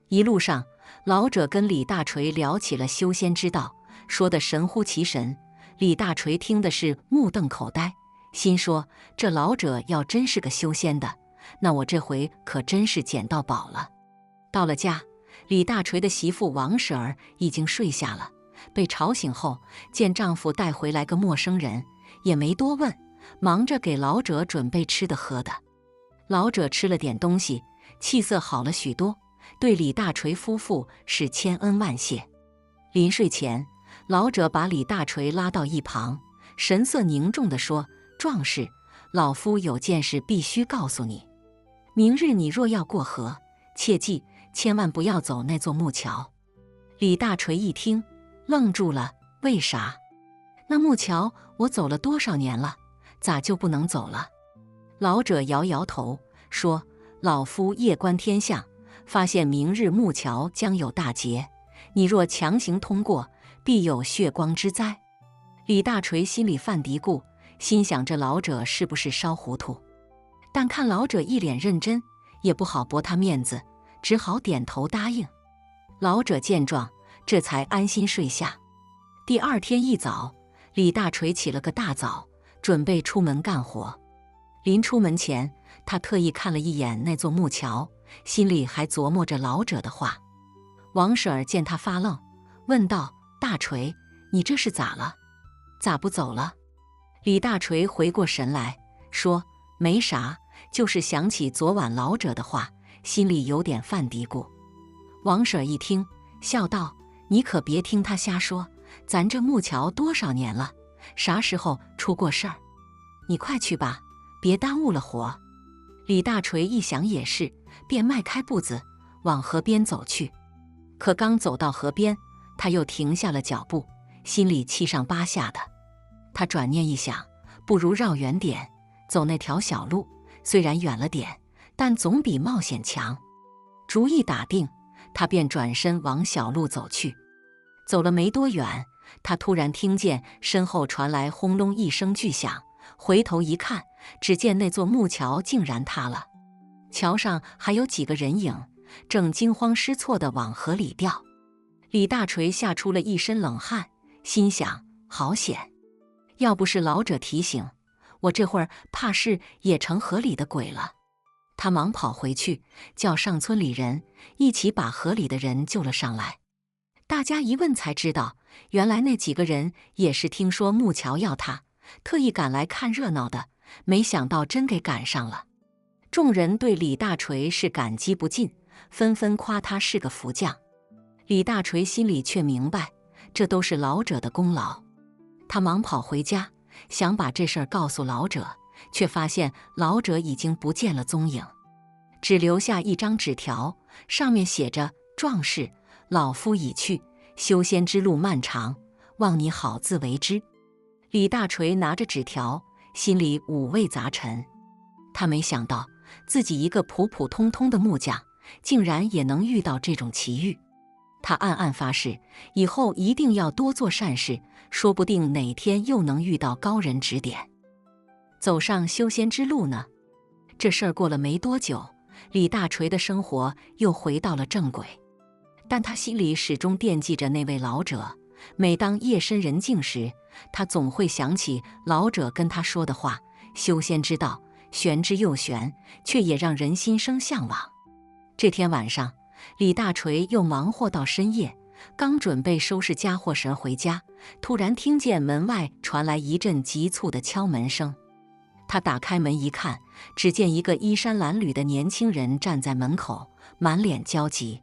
Speaker 1: 一路上，老者跟李大锤聊起了修仙之道，说得神乎其神。李大锤听的是目瞪口呆，心说这老者要真是个修仙的，那我这回可真是捡到宝了。到了家，李大锤的媳妇王婶儿已经睡下了，被吵醒后，见丈夫带回来个陌生人，也没多问，忙着给老者准备吃的喝的。老者吃了点东西，气色好了许多，对李大锤夫妇是千恩万谢。临睡前，老者把李大锤拉到一旁，神色凝重地说：“壮士，老夫有件事必须告诉你。明日你若要过河，切记千万不要走那座木桥。”李大锤一听，愣住了，为啥？那木桥我走了多少年了，咋就不能走了？老者摇摇头，说：“老夫夜观天象，发现明日木桥将有大劫，你若强行通过，必有血光之灾。”李大锤心里犯嘀咕，心想这老者是不是烧糊涂？但看老者一脸认真，也不好驳他面子，只好点头答应。老者见状，这才安心睡下。第二天一早，李大锤起了个大早，准备出门干活。临出门前，他特意看了一眼那座木桥，心里还琢磨着老者的话。王婶儿见他发愣，问道：“大锤，你这是咋了？咋不走了？”李大锤回过神来，说：“没啥，就是想起昨晚老者的话，心里有点犯嘀咕。”王婶儿一听，笑道：“你可别听他瞎说，咱这木桥多少年了，啥时候出过事儿？你快去吧，别耽误了活。”李大锤一想也是，便迈开步子往河边走去。可刚走到河边，他又停下了脚步，心里七上八下的。他转念一想，不如绕远点，走那条小路，虽然远了点，但总比冒险强。主意打定，他便转身往小路走去。走了没多远，他突然听见身后传来轰隆一声巨响，回头一看，只见那座木桥竟然塌了，桥上还有几个人影，正惊慌失措地往河里掉。李大锤吓出了一身冷汗，心想：好险！要不是老者提醒，我这会儿怕是也成河里的鬼了。他忙跑回去，叫上村里人一起把河里的人救了上来。大家一问才知道，原来那几个人也是听说木桥要塌，特意赶来看热闹的，没想到真给赶上了。众人对李大锤是感激不尽，纷纷夸他是个福将。李大锤心里却明白，这都是老者的功劳。他忙跑回家，想把这事儿告诉老者，却发现老者已经不见了踪影，只留下一张纸条，上面写着：壮士，老夫已去，修仙之路漫长，望你好自为之。李大锤拿着纸条，心里五味杂陈。他没想到自己一个普普通通的木匠，竟然也能遇到这种奇遇。他暗暗发誓，以后一定要多做善事，说不定哪天又能遇到高人指点，走上修仙之路呢。这事儿过了没多久，李大锤的生活又回到了正轨，但他心里始终惦记着那位老者。每当夜深人静时，他总会想起老者跟他说的话：修仙之道，玄之又玄，却也让人心生向往。这天晚上，李大锤又忙活到深夜，刚准备收拾家伙神回家，突然听见门外传来一阵急促的敲门声。他打开门一看，只见一个衣衫褴褛的年轻人站在门口，满脸焦急。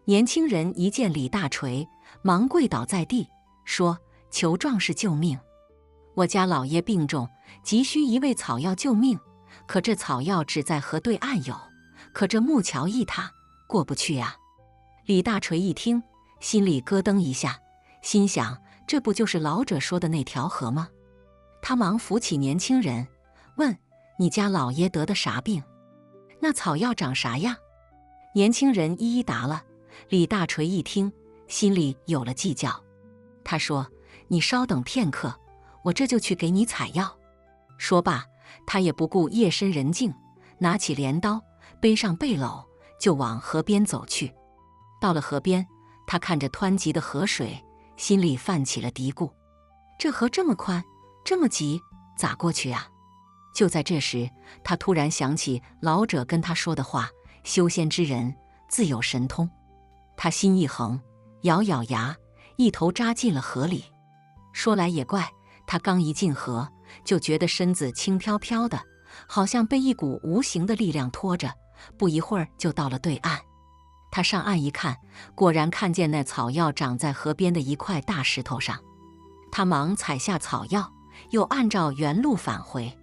Speaker 1: 年轻人一见李大锤，忙跪倒在地，说：求壮士救命！我家老爷病重，急需一味草药救命，可这草药只在河对岸有，可这木桥一塌，过不去呀。李大锤一听，心里咯噔一下，心想：这不就是老者说的那条河吗？他忙扶起年轻人，问：你家老爷得的啥病？那草药长啥样？年轻人一一答了。李大锤一听，心里有了计较。他说：你稍等片刻，我这就去给你采药。说罢，他也不顾夜深人静，拿起镰刀，背上背篓，就往河边走去。到了河边，他看着湍急的河水，心里泛起了嘀咕：这河这么宽，这么急，咋过去呀？就在这时，他突然想起老者跟他说的话：修仙之人自有神通。他心一横，咬咬牙，一头扎进了河里。说来也怪，他刚一进河，就觉得身子轻飘飘的，好像被一股无形的力量拖着，不一会儿就到了对岸。他上岸一看，果然看见那草药长在河边的一块大石头上。他忙采下草药，又按照原路返回。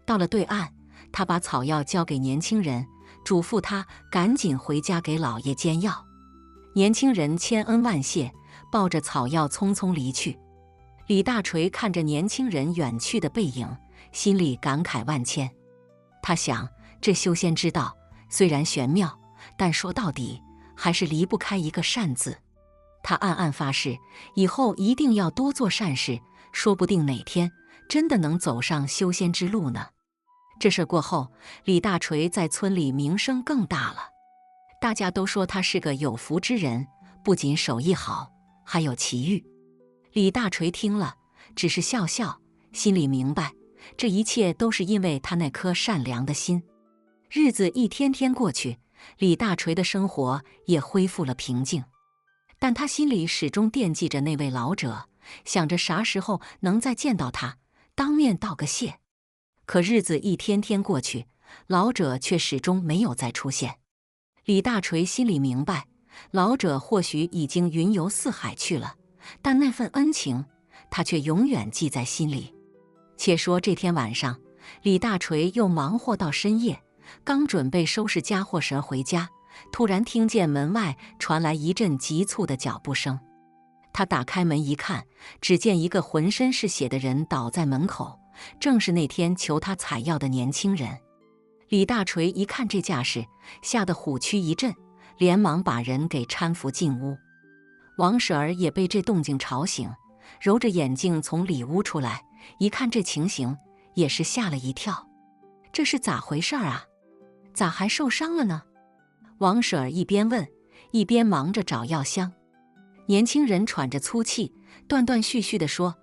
Speaker 1: 到了对岸，他把草药交给年轻人，嘱咐他赶紧回家给老爷煎药。年轻人千恩万谢，抱着草药匆匆离去。李大锤看着年轻人远去的背影，心里感慨万千。他想，这修仙之道虽然玄妙，但说到底还是离不开一个善字。他暗暗发誓，以后一定要多做善事，说不定哪天真的能走上修仙之路呢。这事过后，李大锤在村里名声更大了，大家都说他是个有福之人，不仅手艺好，还有奇遇。李大锤听了，只是笑笑，心里明白，这一切都是因为他那颗善良的心。日子一天天过去，李大锤的生活也恢复了平静，但他心里始终惦记着那位老者，想着啥时候能再见到他，当面道个谢。可日子一天天过去，老者却始终没有再出现。李大锤心里明白，老者或许已经云游四海去了，但那份恩情，他却永远记在心里。且说这天晚上，李大锤又忙活到深夜，刚准备收拾家伙绳回家，突然听见门外传来一阵急促的脚步声。他打开门一看，只见一个浑身是血的人倒在门口，正是那天求他采药的年轻人。李大锤一看这架势，吓得虎躯一震，连忙把人给搀扶进屋。王婶儿也被这动静吵醒，揉着眼睛从里屋出来，一看这情形，也是吓了一跳。这是咋回事啊？咋还受伤了呢？王婶儿一边问，一边忙着找药箱。年轻人喘着粗气，断断续续地说：“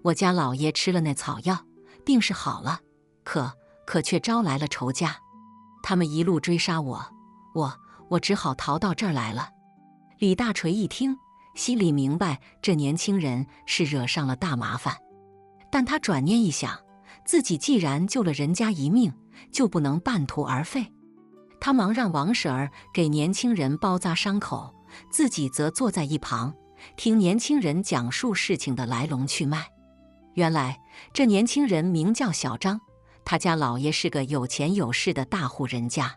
Speaker 1: 我家老爷吃了那草药，病是好了，可却招来了仇家，他们一路追杀我只好逃到这儿来了。”李大锤一听，心里明白这年轻人是惹上了大麻烦，但他转念一想，自己既然救了人家一命，就不能半途而废。他忙让王婶儿给年轻人包扎伤口，自己则坐在一旁，听年轻人讲述事情的来龙去脉。原来这年轻人名叫小张，他家老爷是个有钱有势的大户人家。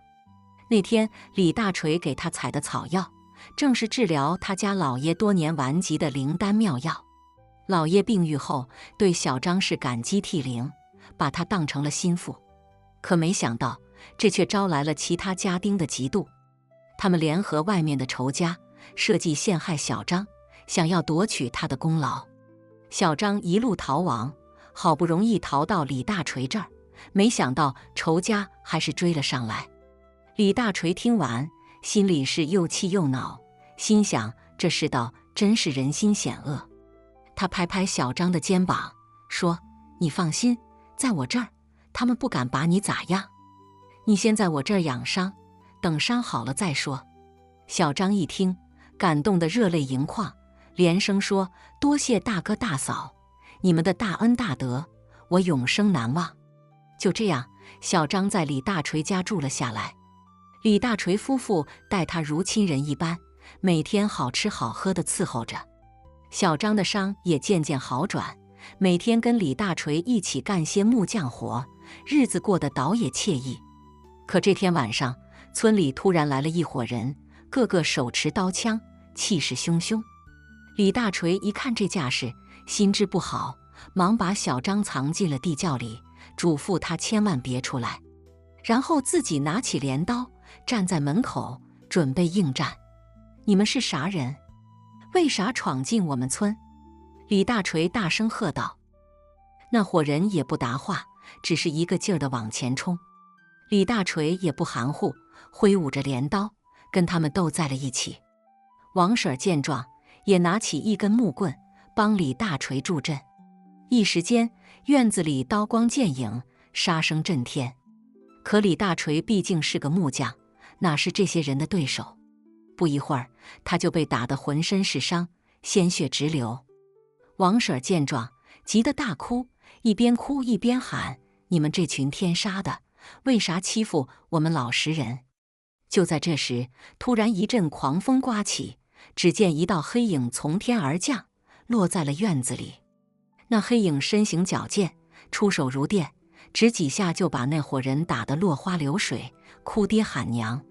Speaker 1: 那天李大锤给他采的草药，正是治疗他家老爷多年顽疾的灵丹妙药。老爷病愈后，对小张是感激涕零，把他当成了心腹。可没想到，这却招来了其他家丁的嫉妒。他们联合外面的仇家，设计陷害小张，想要夺取他的功劳。小张一路逃亡，好不容易逃到李大锤这儿，没想到仇家还是追了上来。李大锤听完，心里是又气又恼，心想这世道真是人心险恶。他拍拍小张的肩膀，说：“你放心，在我这儿，他们不敢把你咋样。你先在我这儿养伤，等伤好了再说。”小张一听，感动得热泪盈眶，连声说：“多谢大哥大嫂，你们的大恩大德，我永生难忘。”就这样，小张在李大锤家住了下来。李大锤夫妇待他如亲人一般，每天好吃好喝地伺候着。小张的伤也渐渐好转，每天跟李大锤一起干些木匠活，日子过得倒也惬意。可这天晚上，村里突然来了一伙人，个个手持刀枪，气势汹汹。李大锤一看这架势，心知不好，忙把小张藏进了地窖里，嘱咐他千万别出来，然后自己拿起镰刀，站在门口准备应战。你们是啥人？为啥闯进我们村？李大锤大声喝道。那伙人也不答话，只是一个劲儿地往前冲。李大锤也不含糊，挥舞着镰刀，跟他们斗在了一起。王婶儿见状，也拿起一根木棍，帮李大锤助阵。一时间，院子里刀光剑影，杀声震天。可李大锤毕竟是个木匠，哪是这些人的对手？不一会儿，他就被打得浑身是伤，鲜血直流。王婶儿见状，急得大哭，一边哭一边喊：“你们这群天杀的，为啥欺负我们老实人？”就在这时，突然一阵狂风刮起，只见一道黑影从天而降，落在了院子里。那黑影身形矫健，出手如电，只几下就把那伙人打得落花流水，哭爹喊娘。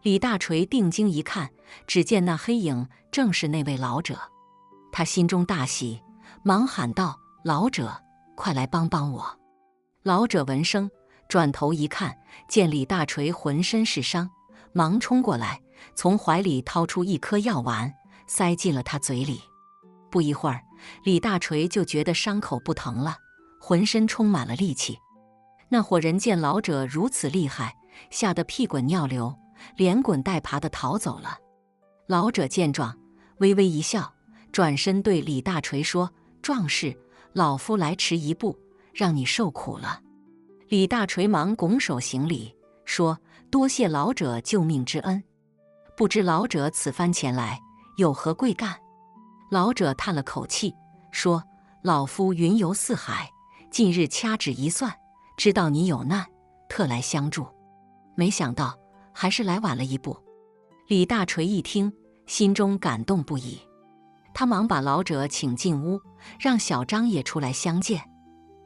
Speaker 1: 李大锤定睛一看，只见那黑影正是那位老者。他心中大喜，忙喊道：“老者，快来帮帮我！”老者闻声，转头一看，见李大锤浑身是伤，忙冲过来，从怀里掏出一颗药丸，塞进了他嘴里。不一会儿，李大锤就觉得伤口不疼了，浑身充满了力气。那伙人见老者如此厉害，吓得屁滚尿流，连滚带爬地逃走了。老者见状，微微一笑，转身对李大锤说：“壮士，老夫来迟一步，让你受苦了。”李大锤忙拱手行礼，说：“多谢老者救命之恩。不知老者此番前来，有何贵干？”老者叹了口气，说：“老夫云游四海，近日掐指一算，知道你有难，特来相助。没想到还是来晚了一步。”李大锤一听，心中感动不已，他忙把老者请进屋，让小张也出来相见。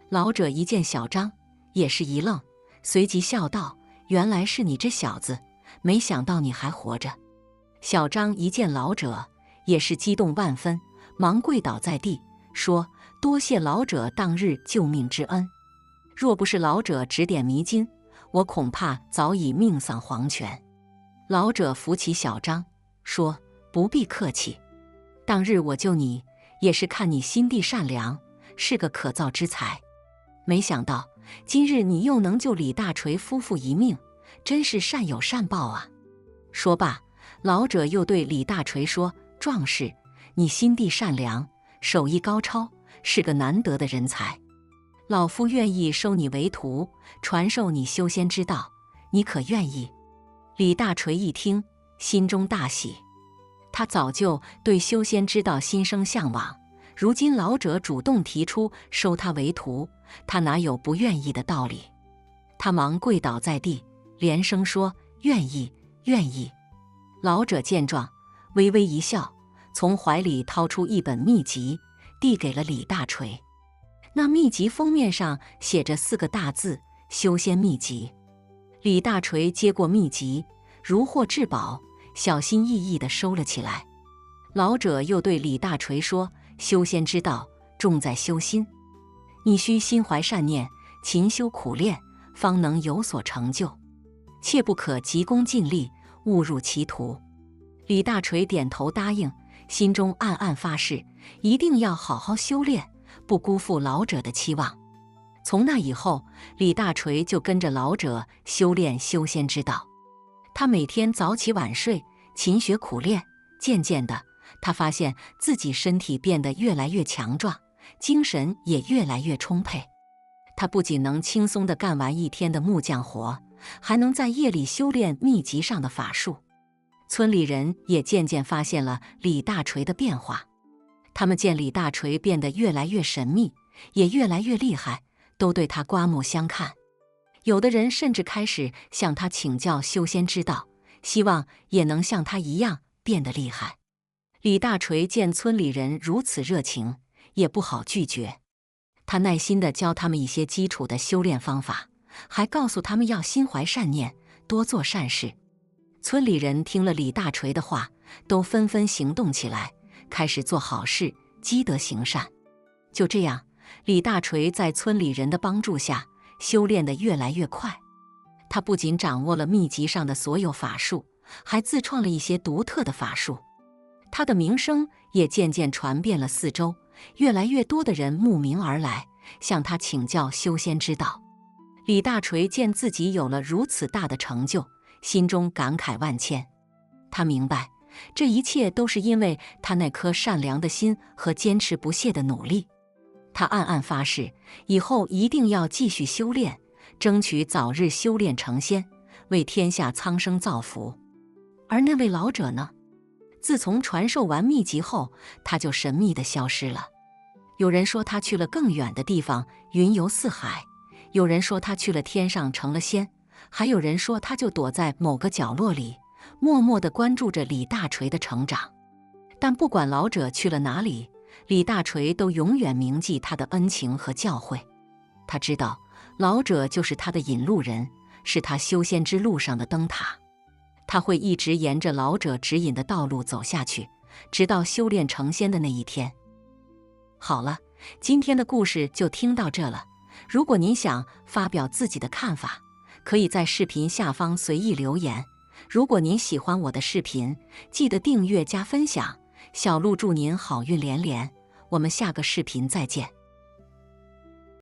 Speaker 1: 老者一见小张，也是一愣，随即笑道：“原来是你这小子，没想到你还活着。”小张一见老者，也是激动万分，忙跪倒在地，说：“多谢老者当日救命之恩，若不是老者指点迷津，我恐怕早已命丧黄泉。”老者扶起小张，说：“不必客气，当日我救你，也是看你心地善良，是个可造之才。没想到今日你又能救李大锤夫妇一命，真是善有善报啊。”说罢，老者又对李大锤说：“壮士，你心地善良，手艺高超，是个难得的人才。老夫愿意收你为徒，传授你修仙之道，你可愿意？”李大锤一听，心中大喜。他早就对修仙之道心生向往，如今老者主动提出收他为徒，他哪有不愿意的道理？他忙跪倒在地，连声说：“愿意，愿意。”老者见状，微微一笑，从怀里掏出一本秘籍，递给了李大锤。那秘籍封面上写着4个大字：“修仙秘籍”。李大锤接过秘籍，如获至宝，小心翼翼地收了起来。老者又对李大锤说：“修仙之道，重在修心，你需心怀善念，勤修苦练，方能有所成就，切不可急功近利，误入歧途。”李大锤点头答应，心中暗暗发誓，一定要好好修炼，不辜负老者的期望。从那以后，李大锤就跟着老者修炼修仙之道。他每天早起晚睡，勤学苦练，渐渐的，他发现自己身体变得越来越强壮，精神也越来越充沛。他不仅能轻松地干完一天的木匠活，还能在夜里修炼秘籍上的法术。村里人也渐渐发现了李大锤的变化，他们见李大锤变得越来越神秘，也越来越厉害，都对他刮目相看。有的人甚至开始向他请教修仙之道，希望也能像他一样变得厉害。李大锤见村里人如此热情，也不好拒绝。他耐心地教他们一些基础的修炼方法，还告诉他们要心怀善念，多做善事。村里人听了李大锤的话，都纷纷行动起来，开始做好事，积德行善。就这样，李大锤在村里人的帮助下，修炼得越来越快。他不仅掌握了秘籍上的所有法术，还自创了一些独特的法术。他的名声也渐渐传遍了四周，越来越多的人慕名而来，向他请教修仙之道。李大锤见自己有了如此大的成就，心中感慨万千。他明白，这一切都是因为他那颗善良的心和坚持不懈的努力。他暗暗发誓，以后一定要继续修炼，争取早日修炼成仙，为天下苍生造福。而那位老者呢？自从传授完秘籍后，他就神秘地消失了。有人说他去了更远的地方，云游四海；有人说他去了天上成了仙；还有人说他就躲在某个角落里，默默地关注着李大锤的成长。但不管老者去了哪里，李大锤都永远铭记他的恩情和教诲。他知道，老者就是他的引路人，是他修仙之路上的灯塔。他会一直沿着老者指引的道路走下去，直到修炼成仙的那一天。好了，今天的故事就听到这了。如果您想发表自己的看法，可以在视频下方随意留言。如果您喜欢我的视频，记得订阅加分享。小鹿祝您好运连连，我们下个视频再见。